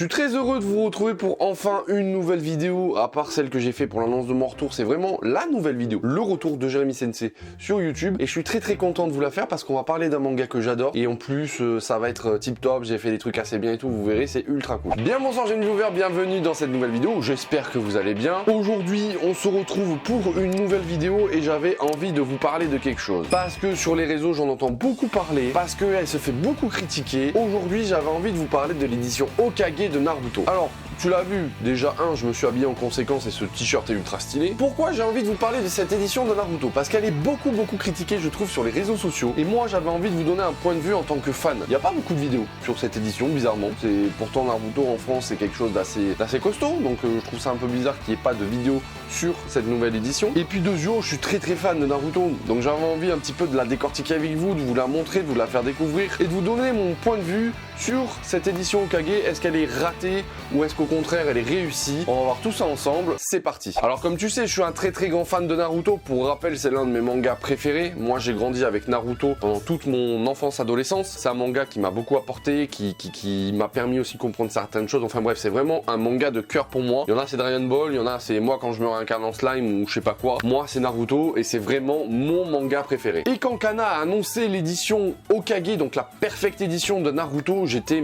suis très heureux de vous retrouver pour enfin une nouvelle vidéo, à part celle que j'ai fait pour l'annonce de mon retour, c'est vraiment la nouvelle vidéo, le retour de Jérémy Sensei sur YouTube, et je suis très content de vous la faire parce qu'on va parler d'un manga que j'adore, et en plus ça va être tip top, j'ai fait des trucs assez bien et tout, vous verrez, c'est ultra cool. Bien bonsoir Jérémy Viewer, bienvenue dans cette nouvelle vidéo, j'espère que vous allez bien. Aujourd'hui on se retrouve pour une nouvelle vidéo et j'avais envie de vous parler de quelque chose, parce que sur les réseaux j'en entends beaucoup parler, parce qu'elle se fait beaucoup critiquer. Aujourd'hui j'avais envie de vous parler de l'édition Hokage de Naruto. Alors, tu l'as vu, déjà je me suis habillé en conséquence et ce t-shirt est ultra stylé. Pourquoi j'ai envie de vous parler de cette édition de Naruto? Parce qu'elle est beaucoup critiquée, je trouve, sur les réseaux sociaux. Et moi, j'avais envie de vous donner un point de vue en tant que fan. Il n'y a pas beaucoup de vidéos sur cette édition, bizarrement. C'est pourtant Naruto en France, c'est quelque chose d'assez costaud. Donc je trouve ça un peu bizarre qu'il n'y ait pas de vidéo sur cette nouvelle édition. Et puis de duo, je suis très fan de Naruto. Donc j'avais envie un petit peu de la décortiquer avec vous, de vous la montrer, de vous la faire découvrir et de vous donner mon point de vue sur cette édition Hokage. Est-ce qu'elle est ratée ou est-ce qu'au contraire elle est réussie? On va voir tout ça ensemble, c'est parti. Alors comme tu sais, je suis un très grand fan de Naruto. Pour rappel, c'est l'un de mes mangas préférés. Moi j'ai grandi avec Naruto pendant toute mon enfance, adolescence. C'est un manga qui m'a beaucoup apporté, qui m'a permis aussi de comprendre certaines choses. Enfin bref, c'est vraiment un manga de cœur pour moi. Il y en a c'est Dragon Ball, il y en a c'est moi quand je me réincarne en slime ou je sais pas quoi. Moi c'est Naruto et c'est vraiment mon manga préféré. Et quand Kana a annoncé l'édition Hokage, donc la perfecte édition de Naruto, j'étais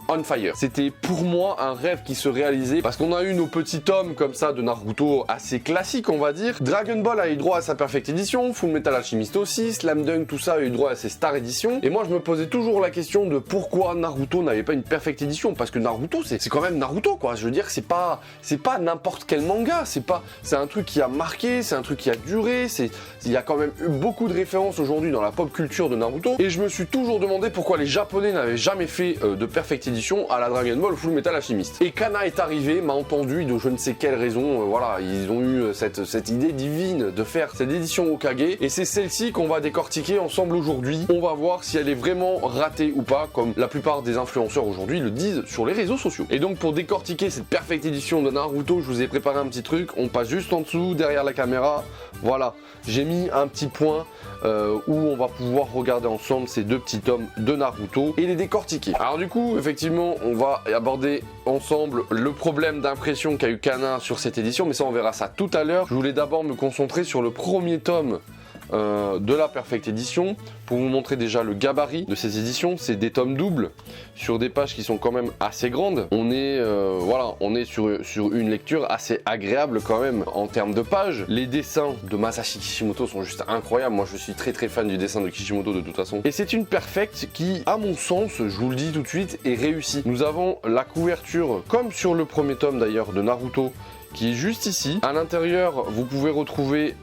on fire. C'était pour moi un rêve qui se réalisait parce qu'on a eu nos petits tomes comme ça de Naruto assez classiques, on va dire. Dragon Ball a eu droit à sa perfecte édition, Full Metal Alchemist aussi, Slam Dunk, tout ça a eu droit à ses Star Edition. Et moi je me posais toujours la question de pourquoi Naruto n'avait pas une perfecte édition, parce que Naruto c'est quand même Naruto quoi. Je veux dire, c'est pas n'importe quel manga, c'est un truc qui a marqué, c'est un truc qui a duré, il y a quand même eu beaucoup de références aujourd'hui dans la pop culture de Naruto. Et je me suis toujours demandé pourquoi les Japonais n'avaient jamais fait de perfecte édition à la Dragon Ball Full Metal Alchemist. Et Kana est arrivé, m'a entendu, de je ne sais quelle raison, voilà, ils ont eu cette idée divine de faire cette édition Hokage, et c'est celle-ci qu'on va décortiquer ensemble aujourd'hui. On va voir si elle est vraiment ratée ou pas, comme la plupart des influenceurs aujourd'hui le disent sur les réseaux sociaux. Et donc pour décortiquer cette perfecte édition de Naruto, je vous ai préparé un petit truc, on passe juste en dessous, derrière la caméra, voilà, j'ai mis un petit point où on va pouvoir regarder ensemble ces deux petits tomes de Naruto et les décortiquer. Alors du coup, effectivement, on va aborder ensemble le problème d'impression qu'a eu Kana sur cette édition, mais ça on verra ça tout à l'heure. Je voulais d'abord me concentrer sur le premier tome de la Perfect Edition pour vous montrer déjà le gabarit de ces éditions. C'est des tomes doubles sur des pages qui sont quand même assez grandes. On est voilà, on est sur une lecture assez agréable quand même en termes de pages. Les dessins de Masashi Kishimoto sont juste incroyables. Moi je suis très fan du dessin de Kishimoto de toute façon. Et c'est une Perfect qui, à mon sens, je vous le dis tout de suite, est réussie. Nous avons la couverture, comme sur le premier tome d'ailleurs de Naruto, qui est juste ici. À l'intérieur, vous pouvez retrouver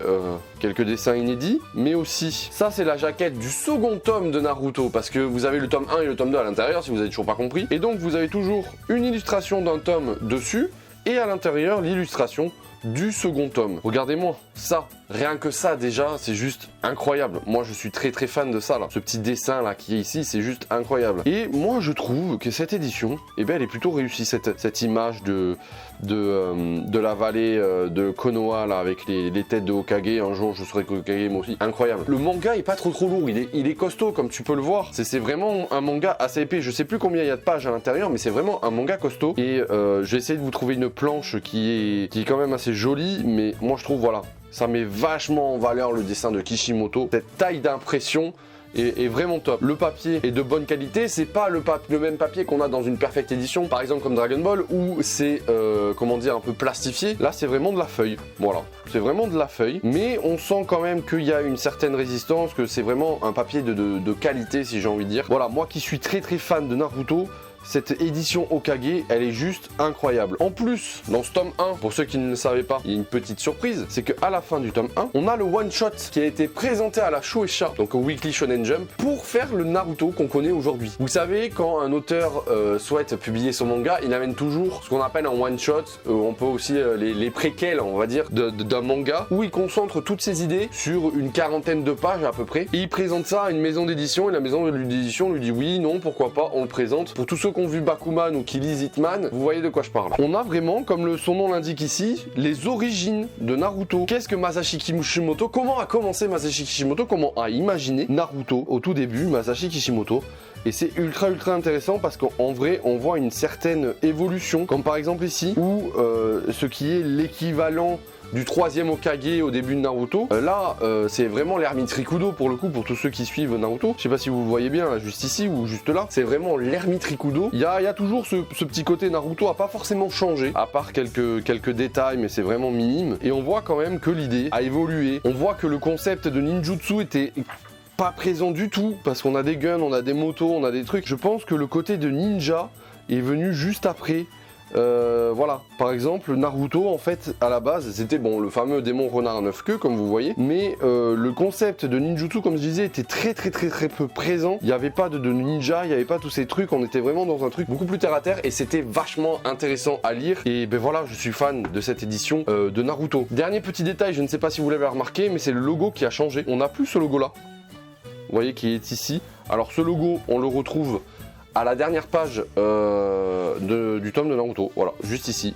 quelques dessins inédits, mais aussi, ça c'est la jaquette du second tome de Naruto, parce que vous avez le tome 1 et le tome 2 à l'intérieur, si vous avez toujours pas compris. Et donc vous avez toujours une illustration d'un tome dessus, et à l'intérieur, l'illustration du second tome. Regardez-moi ça, rien que ça déjà, c'est juste incroyable. Moi je suis très fan de ça là. Ce petit dessin là qui est ici, c'est juste incroyable. Et moi je trouve que cette édition, eh ben, elle est plutôt réussie, cette image de la vallée de Konoha là, avec les têtes de Hokage. Un jour je serai Hokage moi aussi. Incroyable. Le manga est pas trop lourd, il est costaud comme tu peux le voir. C'est vraiment un manga assez épais. Je sais plus combien il y a de pages à l'intérieur, mais c'est vraiment un manga costaud. Et je vais essayer de vous trouver une planche qui est quand même assez jolie, mais moi je trouve voilà, ça met vachement en valeur le dessin de Kishimoto. Cette taille d'impression est vraiment top. Le papier est de bonne qualité, c'est pas le même papier qu'on a dans une Perfect Edition, par exemple comme Dragon Ball, où c'est, comment dire, un peu plastifié. Là, c'est vraiment de la feuille, voilà. C'est vraiment de la feuille, mais on sent quand même qu'il y a une certaine résistance, que c'est vraiment un papier de qualité, si j'ai envie de dire. Voilà, moi qui suis très fan de Naruto, cette édition Hokage, elle est juste incroyable. En plus, dans ce tome 1, pour ceux qui ne le savaient pas, il y a une petite surprise, c'est qu'à la fin du tome 1, on a le one-shot qui a été présenté à la Shueisha, donc au Weekly Shonen Jump, pour faire le Naruto qu'on connaît aujourd'hui. Vous savez, quand un auteur souhaite publier son manga, il amène toujours ce qu'on appelle un one-shot, on peut aussi les préquels, on va dire, d'un manga, où il concentre toutes ses idées sur une quarantaine de pages à peu près, et il présente ça à une maison d'édition, et la maison d'édition lui dit oui, non, pourquoi pas, on le présente. Pour tous ceux qui ont vu Bakuman ou qui lisent Hitman, vous voyez de quoi je parle. On a vraiment, comme son nom l'indique ici, les origines de Naruto. Qu'est-ce que Masashi Kishimoto? Comment a commencé Masashi Kishimoto? Comment a imaginé Naruto au tout début, Masashi Kishimoto? Et c'est ultra intéressant parce qu'en vrai on voit une certaine évolution, comme par exemple ici où ce qui est l'équivalent du 3e Hokage au début de Naruto. Là, c'est vraiment l'ermite Rikudo pour le coup, pour tous ceux qui suivent Naruto. Je sais pas si vous le voyez bien, là, juste ici ou juste là. C'est vraiment l'ermite Rikudo. Il y a toujours ce petit côté Naruto a pas forcément changé, à part quelques détails, mais c'est vraiment minime. Et on voit quand même que l'idée a évolué. On voit que le concept de ninjutsu était pas présent du tout, parce qu'on a des guns, on a des motos, on a des trucs. Je pense que le côté de ninja est venu juste après. Voilà, par exemple Naruto en fait à la base c'était bon le fameux démon renard à 9 queues comme vous voyez, mais le concept de ninjutsu comme je disais était très peu présent. Il n'y avait pas de ninja, il n'y avait pas tous ces trucs, on était vraiment dans un truc beaucoup plus terre à terre et c'était vachement intéressant à lire. Et ben voilà, je suis fan de cette édition de Naruto. Dernier petit détail, je ne sais pas si vous l'avez remarqué, mais c'est le logo qui a changé. On n'a plus ce logo là, vous voyez, qui est ici. Alors ce logo on le retrouve à la dernière page du tome de Naruto, voilà, juste ici.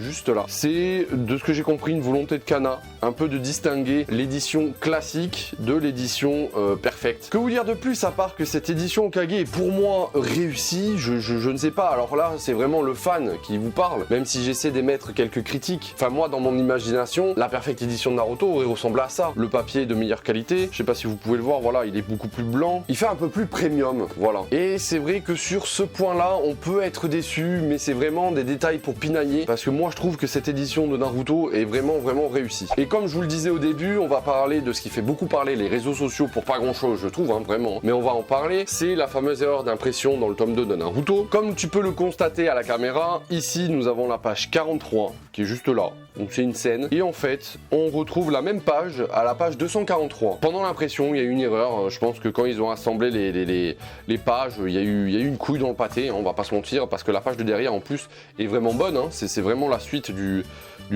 Juste là. C'est, de ce que j'ai compris, une volonté de Kana, un peu de distinguer l'édition classique de l'édition perfecte. Que vous dire de plus à part que cette édition Hokage est pour moi réussie, je ne sais pas. Alors là, c'est vraiment le fan qui vous parle, même si j'essaie d'émettre quelques critiques. Enfin moi, dans mon imagination, la perfecte édition de Naruto aurait ressemblé à ça. Le papier est de meilleure qualité, je sais pas si vous pouvez le voir, voilà, il est beaucoup plus blanc. Il fait un peu plus premium, voilà. Et c'est vrai que sur ce point-là, on peut être déçu, mais c'est vraiment des détails pour pinailler. Parce que moi je trouve que cette édition de Naruto est vraiment réussie. Et comme je vous le disais au début, on va parler de ce qui fait beaucoup parler les réseaux sociaux pour pas grand chose je trouve, hein, vraiment. Mais on va en parler, c'est la fameuse erreur d'impression dans le tome 2 de Naruto. Comme tu peux le constater à la caméra, ici nous avons la page 43 qui est juste là. Donc c'est une scène. Et en fait, on retrouve la même page à la page 243. Pendant l'impression, il y a eu une erreur. Je pense que quand ils ont assemblé les pages, il y a eu une couille dans le pâté, hein, on va pas se mentir, parce que la page de derrière en plus est vraiment bonne, hein, c'est vraiment la suite du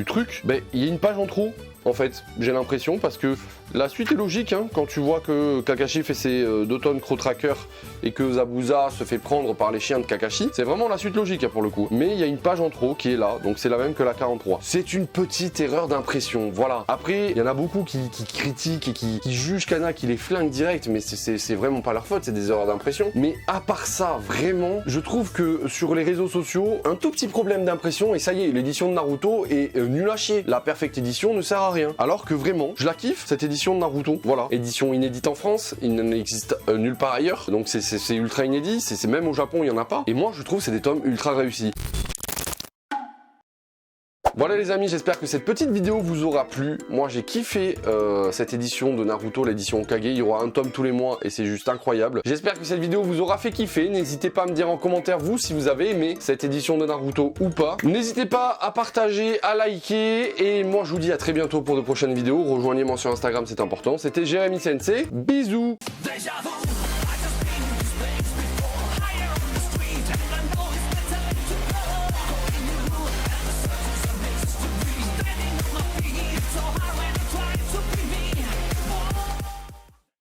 truc. Ben, il y a une page en trop. En fait, j'ai l'impression, parce que la suite est logique, hein, quand tu vois que Kakashi fait ses 2 tonnes Crow Tracker et que Zabuza se fait prendre par les chiens de Kakashi, c'est vraiment la suite logique hein, pour le coup. Mais il y a une page en trop qui est là, donc c'est la même que la 43. C'est une petite erreur d'impression, voilà. Après, il y en a beaucoup qui critiquent et qui jugent Kana, qui les flinguent direct, mais c'est vraiment pas leur faute, c'est des erreurs d'impression. Mais à part ça, vraiment, je trouve que sur les réseaux sociaux, un tout petit problème d'impression et ça y est, l'édition de Naruto est nulle à chier. La perfecte édition ne sert à rien. Alors que vraiment, je la kiffe, cette édition de Naruto. Voilà, édition inédite en France, il n'existe nulle part ailleurs, donc c'est ultra inédit, c'est même au Japon il y en a pas. Et moi je trouve que c'est des tomes ultra réussis. Voilà les amis, j'espère que cette petite vidéo vous aura plu. Moi j'ai kiffé cette édition de Naruto, l'édition Hokage. Il y aura un tome tous les mois et c'est juste incroyable. J'espère que cette vidéo vous aura fait kiffer. N'hésitez pas à me dire en commentaire vous si vous avez aimé cette édition de Naruto ou pas. N'hésitez pas à partager, à liker. Et moi je vous dis à très bientôt pour de prochaines vidéos. Rejoignez-moi sur Instagram, c'est important. C'était Jérémy Sensei. Bisous.